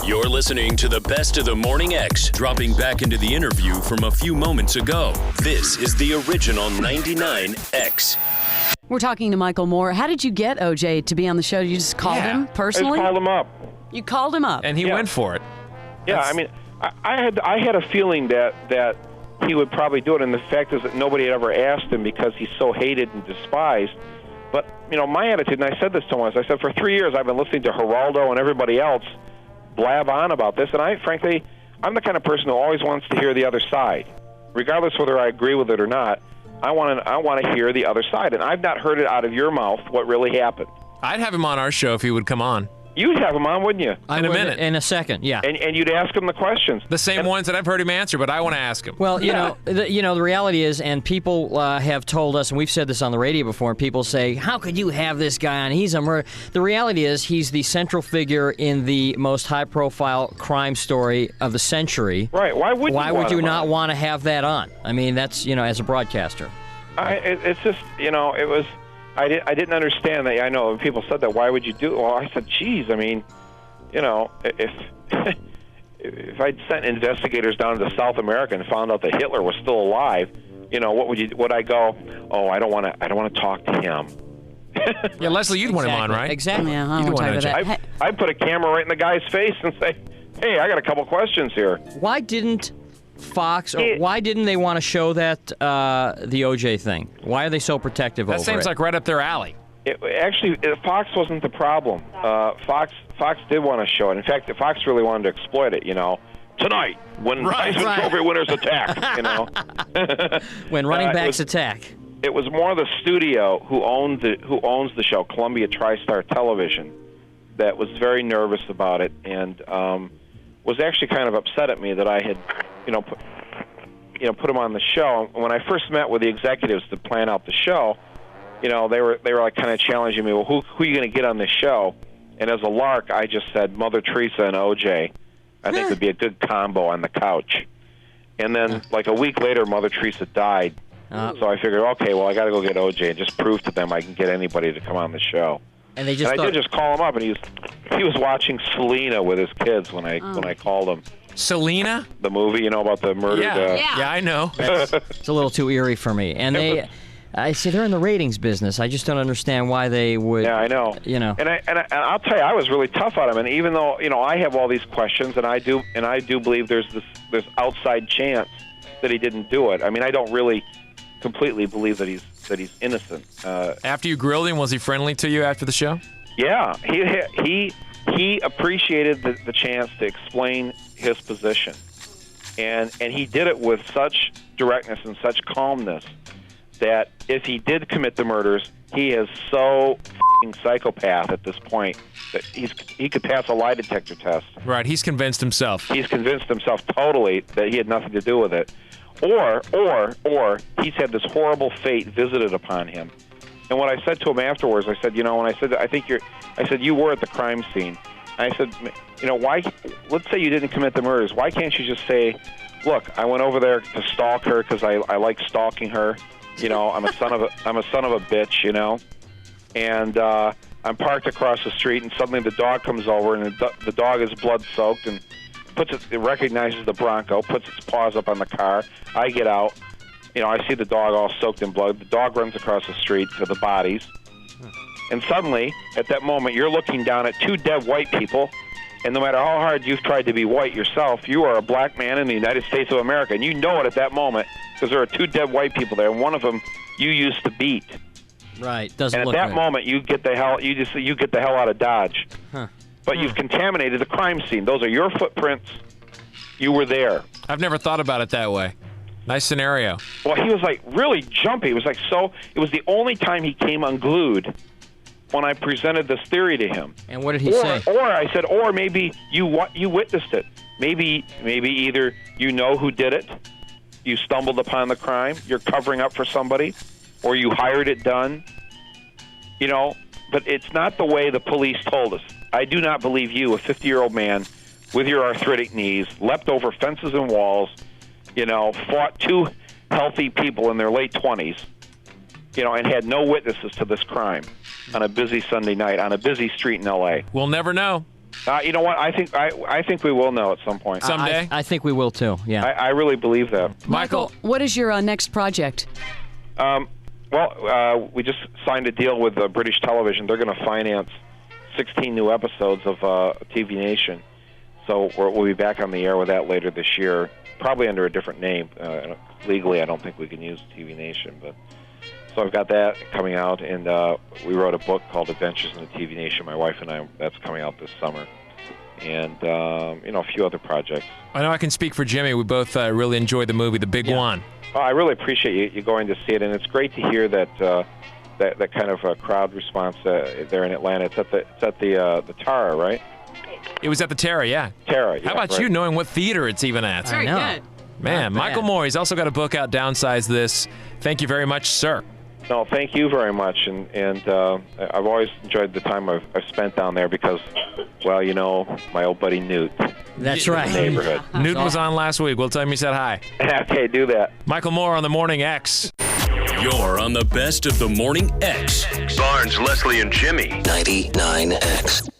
You're listening to the best of the Morning X, dropping back into the interview from a few moments ago. This is the original 99X. We're talking to Michael Moore. How did you get OJ to be on the show? You just called him personally? I just called him up. You called him up. And he went for it. Yeah, I mean, I had a feeling that he would probably do it, and the fact is that nobody had ever asked him because he's so hated and despised. But, you know, my attitude, and I said this to him, I said, for 3 years I've been listening to Geraldo and everybody else blab on about this, and I'm the kind of person who always wants to hear the other side. Regardless whether I agree with it or not, I want to hear the other side, and I've not heard it out of your mouth what really happened. I'd have him on our show if he would come on. You'd have him on, wouldn't you? In a minute. In a second, yeah. And you'd ask him the questions. The same ones that I've heard him answer, but I want to ask him. Well, you know, the reality is, and people have told us, and we've said this on the radio before, and people say, how could you have this guy on? He's a murderer. The reality is he's the central figure in the most high-profile crime story of the century. Right. Why would you not want to have that on? I mean, that's, you know, as a broadcaster. It's just, you know, it was... I didn't understand that. I know people said that. Why would you do it? Well, I said, geez, I mean, you know, if I'd sent investigators down to South America and found out that Hitler was still alive, you know, would I go? Oh, I don't want to talk to him. Yeah, Leslie, you'd want him on, right? Exactly. Yeah, I don't want to talk about that. I'd put a camera right in the guy's face and say, hey, I got a couple questions here. Why didn't Fox, or why didn't they want to show that the OJ thing? Why are they so protective over it? That seems like right up their alley. Actually, Fox wasn't the problem. Fox did want to show it. In fact, Fox really wanted to exploit it, you know. Tonight, when Heisman Trophy winners attack, you know. When running backs attack. It was more the studio who owns the show, Columbia TriStar Television, that was very nervous about it and was actually kind of upset at me that I had, put him on the show. When I first met with the executives to plan out the show, you know, they were like kind of challenging me. Well, who are you going to get on this show? And as a lark, I just said Mother Teresa and OJ. I think would be a good combo on the couch. And then, like a week later, Mother Teresa died. So I figured, okay, well, I got to go get OJ and just prove to them I can get anybody to come on the show. And they I did just call him up, and he was watching Selena with his kids when I called him. Selena? The movie, you know, about the murdered... Yeah, I know. It's a little too eerie for me. And I see they're in the ratings business. I just don't understand why they would... Yeah, I know. You know. And I'll tell you, I was really tough on him. And even though, you know, I have all these questions, and I do believe there's this outside chance that he didn't do it. I mean, I don't really completely believe that he's innocent. After you grilled him, was he friendly to you after the show? Yeah, he appreciated the chance to explain his position, and he did it with such directness and such calmness that if he did commit the murders, he is so f***ing psychopath at this point that he could pass a lie detector test. Right, he's convinced himself. He's convinced himself totally that he had nothing to do with it. Or he's had this horrible fate visited upon him. And what I said to him afterwards, I said, you know, I said, you were at the crime scene. And I said, you know, why, let's say you didn't commit the murders. Why can't you just say, look, I went over there to stalk her because I like stalking her. You know, I'm a son of a bitch, you know. And I'm parked across the street, and suddenly the dog comes over, and the dog is blood-soaked, and it recognizes the Bronco, puts its paws up on the car. I get out. You know, I see the dog all soaked in blood. The dog runs across the street to the bodies. And suddenly, at that moment, you're looking down at two dead white people, and no matter how hard you've tried to be white yourself, you are a black man in the United States of America, and you know it at that moment because there are two dead white people there, and one of them you used to beat. Right, doesn't and look at that right. moment, you get the hell out of Dodge. Huh. But you've contaminated the crime scene. Those are your footprints. You were there. I've never thought about it that way. Nice scenario. Well, he was like really jumpy. It was like it was the only time he came unglued when I presented this theory to him. And what did he say? Or I said, or maybe you witnessed it. Maybe either you know who did it, you stumbled upon the crime, you're covering up for somebody, or you hired it done. You know, but it's not the way the police told us. I do not believe you, a 50-year-old man with your arthritic knees, leapt over fences and walls, you know, fought two healthy people in their late 20s, you know, and had no witnesses to this crime on a busy Sunday night on a busy street in L.A. We'll never know. You know what? I think we will know at some point. Someday? I think we will too. Yeah. I really believe that. Michael, what is your next project? Well, we just signed a deal with British Television. They're going to finance 16 new episodes of TV Nation. So we'll be back on the air with that later this year, probably under a different name. Legally, I don't think we can use TV Nation, but so I've got that coming out, and we wrote a book called Adventures in the TV Nation, my wife and I. That's coming out this summer, and a few other projects. I know I can speak for Jimmy. We both really enjoyed the movie, The Big One. Well, I really appreciate you going to see it, and it's great to hear that that kind of crowd response there in Atlanta. It's at the Tara, right? It was at the Terra, yeah. Terra. Yeah, How about right. you knowing what theater it's even at? Very know. good. Man, Not Michael bad. Moore, he's also got a book out, Downsize This. Thank you very much, sir. No, thank you very much, and I've always enjoyed the time I've spent down there because, well, my old buddy Newt, That's in right. the neighborhood. Newton was on last week. We'll tell him you said hi. Okay, do that. Michael Moore on the Morning X. You're on the best of the Morning X. Barnes, Leslie, and Jimmy. 99X.